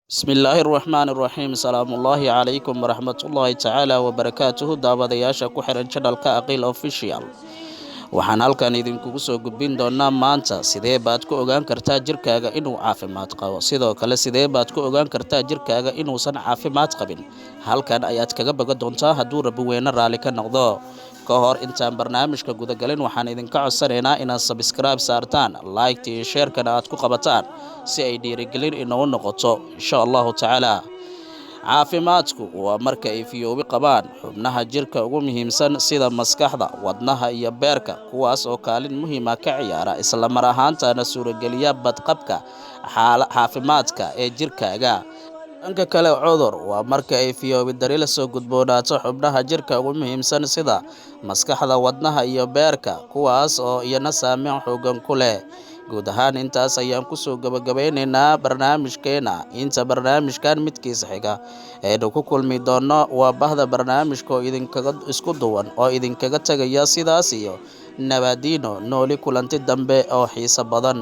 بسم الله الرحمن الرحيم السلام الله عليكم ورحمة الله تعالى وبركاته daawadayaasha ku xiran channelka Aqil Official waxaan halkan idinkugu soo gudbin doonaa maanta sidee baad ku ogaan kartaa jirkaaga inuu caafimaad qabo sidoo kale sidee baad ku ogaan kartaa jirkaaga inuusan caafimaad qabin halkan ayaad kaga baga doontaa hadduu Rabbi weyne raali ka noqdo ka hor intaan barnaamijka guda galin waxaan idinka codsanaynaa inaad subscribe saartaan like iyo share kana aad ku qabataan si ay dhiirigelin inoo noqoto insha Allah taala caafimaadku waa marka ay fiyoobi qabaan xubnaha jirka ugu muhiimsan sida maskaxda wadnaha iyo beerka kuwaas oo kaalin muhiim ah ka ciyaara isla mar ahaantaana suurageliya badqabka caafimaadka ee jirkaaga dhanka kale cudur waa marka ay fiyoobi dari la soo gudboonaato xubnaha jirka ugu muhiimsan sida maskaxda wadnaha iyo beerka kuwaas oo iyana saameyn xooggan ku leh guud ahaan intaas ayaan ku soo gabagabeynaynaa barnaamijkeena inta barnaamijkan midkiisa xiga aynu ku kulmi doono waa bahda barnaamijka oo idinkaga isku duwan oo idinkaga tagaya sidaas iyo nabadiino nooli kulanti dambe oo xiiso badan